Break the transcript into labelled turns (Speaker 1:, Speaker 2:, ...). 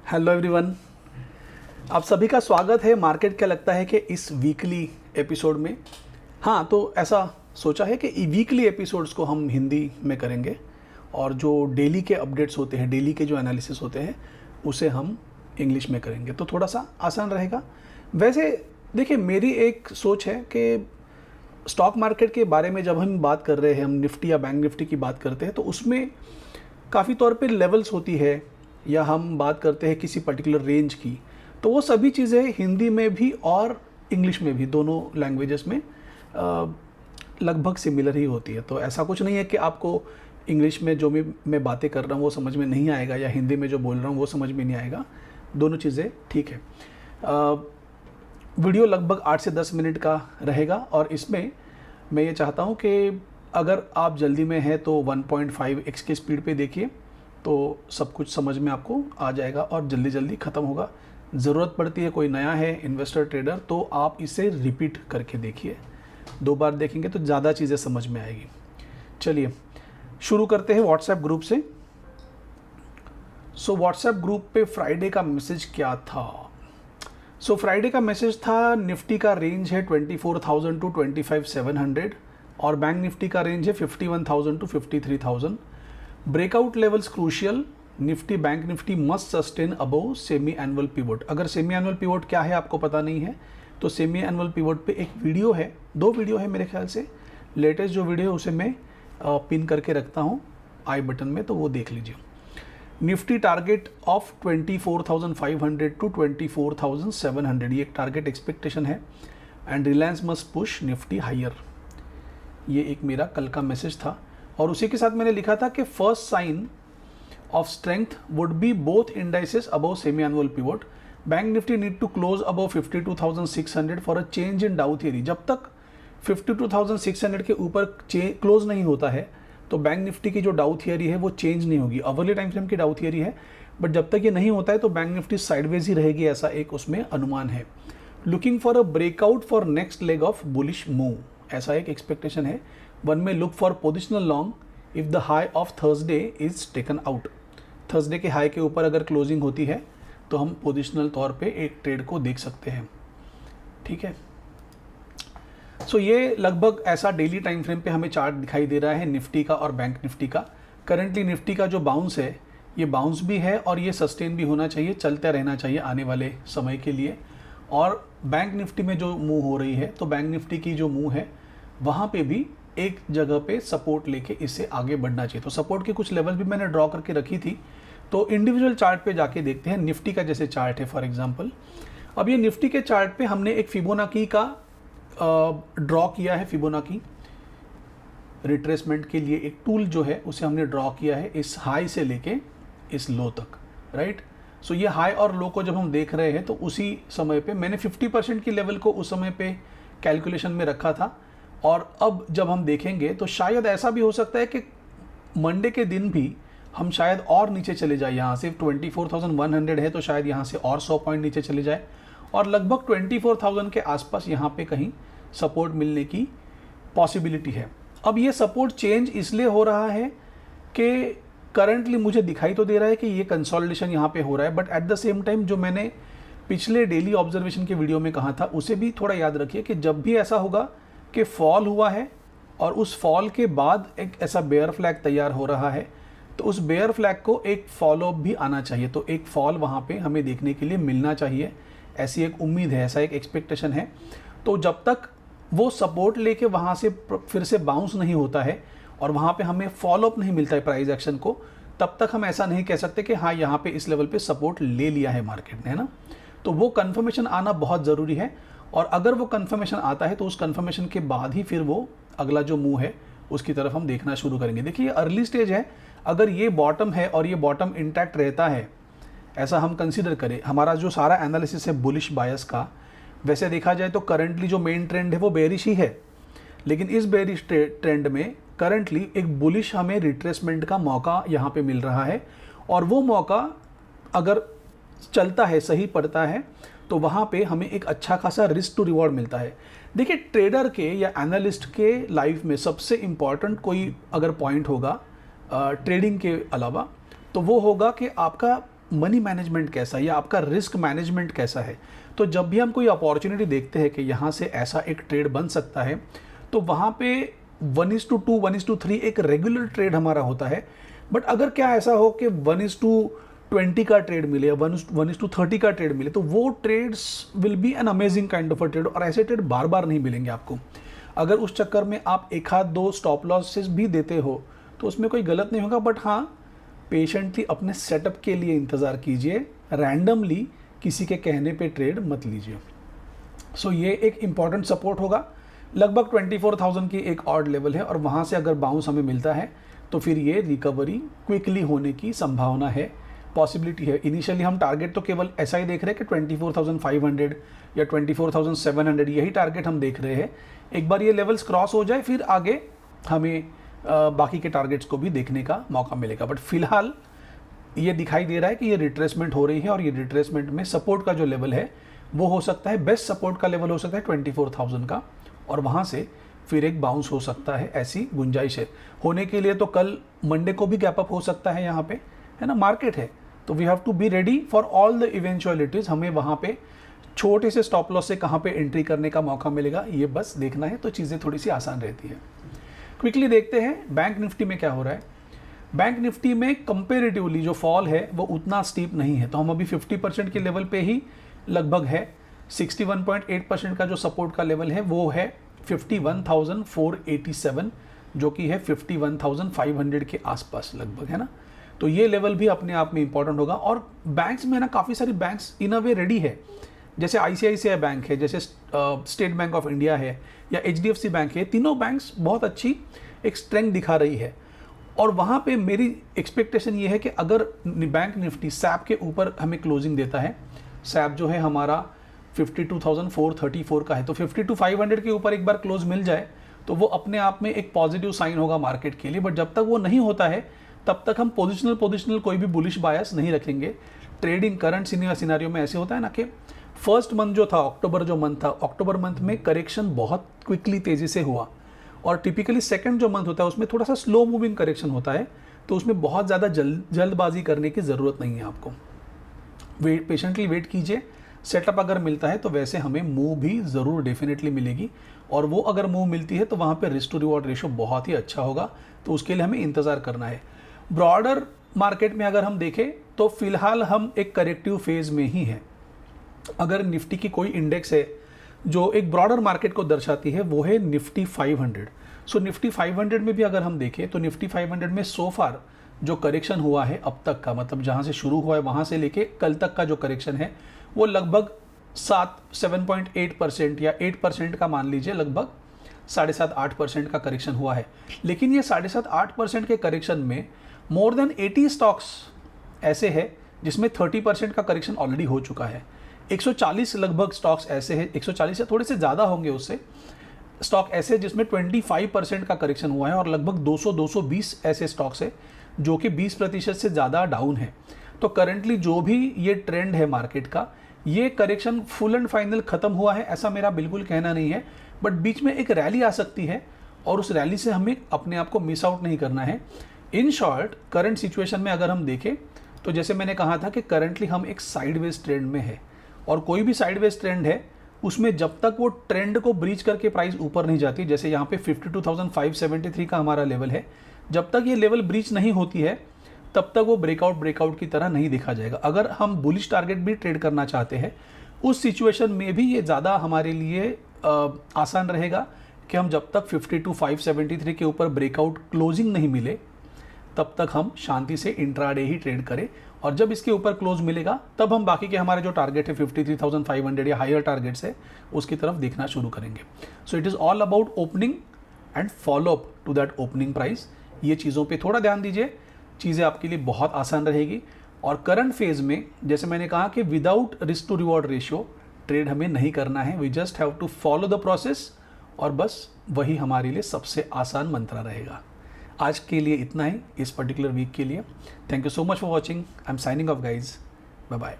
Speaker 1: Hello everyone, आप सभी का स्वागत है मार्केट क्या लगता है कि इस वीकली एपिसोड में। हाँ, तो ऐसा सोचा है कि वीकली एपिसोड्स को हम हिंदी में करेंगे और जो डेली के अपडेट्स होते हैं, डेली के जो एनालिसिस होते हैं, उसे हम इंग्लिश में करेंगे, तो थोड़ा सा आसान रहेगा। वैसे देखिए, मेरी एक सोच है कि स्टॉक मार्केट के बारे में जब हम बात कर रहे हैं, हम निफ्टी या बैंक निफ्टी की बात करते हैं, तो उसमें काफ़ी तौर पे लेवल्स होती है, या हम बात करते हैं किसी पर्टिकुलर रेंज की, तो वो सभी चीज़ें हिंदी में भी और इंग्लिश में भी, दोनों लैंग्वेजेस में लगभग सिमिलर ही होती है। तो ऐसा कुछ नहीं है कि आपको इंग्लिश में जो भी मैं बातें कर रहा हूँ वो समझ में नहीं आएगा, या हिंदी में जो बोल रहा हूँ वो समझ में नहीं आएगा। दोनों चीज़ें ठीक है। वीडियो लगभग 8 से 10 मिनट का रहेगा, और इसमें मैं ये चाहता हूँ कि अगर आप जल्दी में हैं तो 1.5x की स्पीड पे देखिए, तो सब कुछ समझ में आपको आ जाएगा और जल्दी जल्दी ख़त्म होगा। ज़रूरत पड़ती है, कोई नया है इन्वेस्टर ट्रेडर, तो आप इसे रिपीट करके देखिए। 2 बार देखेंगे तो ज़्यादा चीज़ें समझ में आएगी। चलिए शुरू करते हैं व्हाट्सएप ग्रुप से। सो व्हाट्सएप ग्रुप पे फ्राइडे का मैसेज क्या था? सो फ्राइडे का मैसेज था, निफ्टी का रेंज है 24,000 टू 25,700 और बैंक निफ्टी का रेंज है 51,000 to 53,000। Breakout levels crucial, Nifty bank Nifty must sustain above semi annual pivot. अगर सेमी एनुअल पिवोट क्या है आपको पता नहीं है, तो सेमी एनुअल पिवोट पे एक वीडियो है, 2 वीडियो है मेरे ख्याल से। लेटेस्ट जो वीडियो है उसे मैं पिन करके रखता हूँ आई बटन में, तो वो देख लीजिए। निफ्टी टारगेट ऑफ 24,500 टू 24,700, ये एक टारगेट एक्सपेक्टेशन है। And Reliance must push Nifty higher, ये एक मेरा कल का मैसेज था। और उसी के साथ मैंने लिखा था कि first sign of strength would be both indices above semi annual pivot. Bank Nifty need to close above 52,600 for a change in Dow theory. जब तक 52,600 के ऊपर क्लोज नहीं होता है, तो बैंक निफ्टी की जो डाउ थियरी है वो चेंज नहीं होगी। अवर्ली टाइम फ्रेम की डाउ थियरी है, बट जब तक ये नहीं होता है तो बैंक निफ्टी साइडवेज ही रहेगी, ऐसा एक उसमें अनुमान है। Looking for a breakout for next leg of bullish move, ऐसा एक एक्सपेक्टेशन है। वन में look for positional long if the high of Thursday is taken out. Thursday के हाई के ऊपर अगर क्लोजिंग होती है तो हम पोजिशनल तौर पे एक ट्रेड को देख सकते हैं, ठीक है। सो ये लगभग ऐसा डेली टाइम फ्रेम पे हमें चार्ट दिखाई दे रहा है निफ्टी का और बैंक निफ्टी का। करंटली निफ्टी का जो बाउंस है, ये बाउंस भी है और ये सस्टेन भी होना चाहिए, चलते रहना चाहिए आने वाले समय के लिए। और बैंक निफ्टी में जो मूव हो रही है, तो बैंक निफ्टी की जो मूव है वहाँ पे भी एक जगह पे सपोर्ट लेके इससे आगे बढ़ना चाहिए। तो सपोर्ट के कुछ लेवल भी मैंने ड्रॉ करके रखी थी, तो इंडिविजुअल चार्ट पे जाके देखते हैं। निफ्टी का जैसे चार्ट है फॉर एग्जांपल, अब ये निफ्टी के चार्ट पे हमने एक फिबोनाकी का ड्रॉ किया है। फिबोनाकी रिट्रेसमेंट के लिए एक टूल जो है उसे हमने ड्रॉ किया है इस हाई से लेके इस लो तक, राइट। सो ये हाई और लो को जब हम देख रहे हैं तो उसी समय पे मैंने 50% की लेवल को उस समय पे कैलकुलेशन में रखा था। और अब जब हम देखेंगे तो शायद ऐसा भी हो सकता है कि मंडे के दिन भी हम शायद और नीचे चले जाए। यहाँ से 24,100 है तो शायद यहाँ से और 100 पॉइंट नीचे चले जाए, और लगभग 24,000 के आसपास यहाँ पे कहीं सपोर्ट मिलने की पॉसिबिलिटी है। अब ये सपोर्ट चेंज इसलिए हो रहा है कि करंटली मुझे दिखाई तो दे रहा है कि ये कंसोलिडेशन यहाँ पे हो रहा है, but at the same time जो मैंने पिछले डेली ऑब्जर्वेशन के वीडियो में कहा था उसे भी थोड़ा याद रखिए कि जब भी ऐसा होगा कि फॉल हुआ है और उस फॉल के बाद एक ऐसा बेयर फ्लैग तैयार हो रहा है, तो उस बेयर फ्लैग को एक फॉलो अप भी आना चाहिए। तो एक फॉल वहाँ पे हमें देखने के लिए मिलना चाहिए, ऐसी एक उम्मीद है, ऐसा एक एक्सपेक्टेशन है। तो जब तक वो सपोर्ट लेके वहाँ से फिर से बाउंस नहीं होता है और वहाँ पे हमें फॉलो अप नहीं मिलता है प्राइस एक्शन को, तब तक हम ऐसा नहीं कह सकते कि हाँ यहाँ पे इस लेवल पे सपोर्ट ले लिया है मार्केट ने, है ना। तो वो कन्फर्मेशन आना बहुत ज़रूरी है, और अगर वो कन्फर्मेशन आता है तो उस कन्फर्मेशन के बाद ही फिर वो अगला जो मूव है उसकी तरफ हम देखना शुरू करेंगे। देखिए, ये अर्ली स्टेज है। अगर ये बॉटम है और ये बॉटम इंटैक्ट रहता है, ऐसा हम कंसीडर करें, हमारा जो सारा एनालिसिस है बुलिश बायस का, वैसे देखा जाए तो करंटली जो मेन ट्रेंड है वो बेरिश ही है, लेकिन इस बेरिश ट्रेंड में करंटली एक बुलिश हमें रिट्रेसमेंट का मौका यहाँ पे मिल रहा है। और वो मौका अगर चलता है, सही पड़ता है, तो वहाँ पे हमें एक अच्छा खासा रिस्क टू रिवॉर्ड मिलता है। देखिए, ट्रेडर के या एनालिस्ट के लाइफ में सबसे इम्पॉर्टेंट कोई अगर पॉइंट होगा ट्रेडिंग के अलावा, तो वो होगा कि आपका मनी मैनेजमेंट कैसा है या आपका रिस्क मैनेजमेंट कैसा है। तो जब भी हम कोई अपॉर्चुनिटी देखते हैं कि यहाँ से ऐसा एक ट्रेड बन सकता है, तो वहाँ पे 1:2, 1:3 एक रेगुलर ट्रेड हमारा होता है। बट अगर क्या ऐसा हो कि 1:20 का ट्रेड मिले या 1:30 का ट्रेड मिले, तो वो trades will be an amazing kind of a trade, और ऐसे ट्रेड बार बार नहीं मिलेंगे आपको। अगर उस चक्कर में आप एक आध दो स्टॉप लॉसेस भी देते हो तो उसमें कोई गलत नहीं होगा, बट हाँ, पेशेंटली अपने सेटअप के लिए इंतज़ार कीजिए, रैंडमली किसी के कहने पे ट्रेड मत लीजिए। सो ये एक इम्पॉर्टेंट सपोर्ट होगा, लगभग 24,000 की एक ऑड लेवल है, और वहाँ से अगर बाउंस हमें मिलता है तो फिर ये रिकवरी क्विकली होने की संभावना है, पॉसिबिलिटी है। इनिशियली हम टारगेट तो केवल ऐसा ही देख रहे हैं कि 24,500 या 24,700 यही टारगेट हम देख रहे हैं। एक बार ये लेवल्स क्रॉस हो जाए फिर आगे हमें बाकी के टारगेट्स को भी देखने का मौका मिलेगा। बट फिलहाल ये दिखाई दे रहा है कि ये रिट्रेसमेंट हो रही है, और ये रिट्रेसमेंट में सपोर्ट का जो लेवल है वो हो सकता है, बेस्ट सपोर्ट का लेवल हो सकता है 24,000 का, और वहाँ से फिर एक बाउंस हो सकता है, ऐसी गुंजाइश है। होने के लिए तो कल मंडे को भी गैप अप हो सकता है यहाँ पे, है ना, मार्केट है, तो we have to be ready for all the eventualities. हमें वहाँ पे छोटे से स्टॉप लॉस से कहाँ पे एंट्री करने का मौका मिलेगा ये बस देखना है, तो चीज़ें थोड़ी सी आसान रहती है। क्विकली देखते हैं बैंक निफ्टी में क्या हो रहा है। बैंक निफ्टी में कंपेरेटिवली जो फॉल है वो उतना स्टीप नहीं है, तो हम अभी 50% के लेवल पे ही लगभग है। 61.8% का जो सपोर्ट का लेवल है वो है 51,487, जो कि है 51,500 के आसपास लगभग, है ना। तो ये लेवल भी अपने आप में इंपॉर्टेंट होगा। और बैंक्स में ना काफ़ी सारी banks in a way ready है, जैसे ICICI बैंक है, जैसे स्टेट बैंक ऑफ इंडिया है, या HDFC बैंक है। तीनों बैंक्स बहुत अच्छी एक स्ट्रेंथ दिखा रही है, और वहाँ पे मेरी एक्सपेक्टेशन ये है कि अगर बैंक निफ्टी सैप के ऊपर हमें क्लोजिंग देता है, सैप जो है हमारा 52,434 का है, तो 52,500 के ऊपर एक बार क्लोज मिल जाए तो वो अपने आप में एक पॉजिटिव साइन होगा मार्केट के लिए। बट जब तक वो नहीं होता है तब तक हम पोजिशनल कोई भी बुलिश बायस नहीं रखेंगे। ट्रेडिंग करंट सिनेरियो में ऐसे होता है ना कि फर्स्ट मंथ जो था, अक्टूबर जो मंथ था, अक्टूबर मंथ में करेक्शन बहुत क्विकली तेज़ी से हुआ, और टिपिकली सेकंड जो मंथ होता है उसमें थोड़ा सा स्लो मूविंग करेक्शन होता है, तो उसमें बहुत ज़्यादा जल्दबाजी करने की ज़रूरत नहीं है आपको। पेशेंटली वेट कीजिए, सेटअप अगर मिलता है तो वैसे हमें मूव भी ज़रूर डेफिनेटली मिलेगी, और वो अगर मूव मिलती है तो वहाँ पे रिस्क टू रिवॉर्ड रेशो बहुत ही अच्छा होगा, तो उसके लिए हमें इंतज़ार करना है। ब्रॉडर मार्केट में अगर हम देखें तो फिलहाल हम एक करेक्टिव फेज़ में ही हैं। अगर निफ्टी की कोई इंडेक्स है जो एक ब्रॉडर मार्केट को दर्शाती है वो है निफ्टी 500। सो निफ्टी 500 में भी अगर हम देखें तो निफ्टी 500 में सो फार जो करेक्शन हुआ है अब तक का, मतलब जहाँ से शुरू हुआ है वहाँ से लेके कल तक का जो करेक्शन है वो लगभग 7.8% या 8% का मान लीजिए, लगभग 7.5-8% का करेक्शन हुआ है। लेकिन ये 7.5-8% के करेक्शन में मोर देन 80 स्टॉक्स ऐसे हैं जिसमें 30% का करेक्शन ऑलरेडी हो चुका है। 140 लगभग स्टॉक्स ऐसे हैं, 140 या थोड़े से ज़्यादा होंगे उससे, स्टॉक ऐसे जिसमें 25% का करेक्शन हुआ है, और लगभग 200-220 ऐसे स्टॉक्स है जो कि 20% से ज़्यादा डाउन है। तो करंटली जो भी ये ट्रेंड है मार्केट का, ये करेक्शन फुल एंड फाइनल ख़त्म हुआ है ऐसा मेरा बिल्कुल कहना नहीं है, बट बीच में एक रैली आ सकती है, और उस रैली से हमें अपने आप को मिस आउट नहीं करना है। इन शॉर्ट, करंट सिचुएशन में अगर हम देखें तो जैसे मैंने कहा था कि करंटली हम एक साइडवेज ट्रेंड में है, और कोई भी साइडवेज ट्रेंड है उसमें जब तक वो ट्रेंड को ब्रीच करके प्राइस ऊपर नहीं जाती, जैसे यहाँ पे 52,573 का हमारा लेवल है, जब तक ये लेवल ब्रीच नहीं होती है तब तक वो ब्रेकआउट की तरह नहीं दिखा जाएगा। अगर हम बुलिश टारगेट भी ट्रेड करना चाहते हैं उस सिचुएशन में भी ये ज़्यादा हमारे लिए आसान रहेगा कि हम जब तक 52,573 के ऊपर ब्रेकआउट क्लोजिंग नहीं मिले तब तक हम शांति से इंट्राडे ही ट्रेड करें, और जब इसके ऊपर क्लोज मिलेगा तब हम बाकी के हमारे जो टारगेट है 53,500 या हायर टारगेट्स है उसकी तरफ देखना शुरू करेंगे। So it is all about opening and follow up to that opening price. ये चीज़ों पे थोड़ा ध्यान दीजिए, चीज़ें आपके लिए बहुत आसान रहेगी। और करंट फेज में जैसे मैंने कहा कि without risk to reward ratio trade हमें नहीं करना है, we just have to follow the process, और बस वही हमारे लिए सबसे आसान मंत्र रहेगा। आज के लिए इतना ही इस पर्टिकुलर वीक के लिए। Thank you so much for watching. I am signing off guys, bye bye.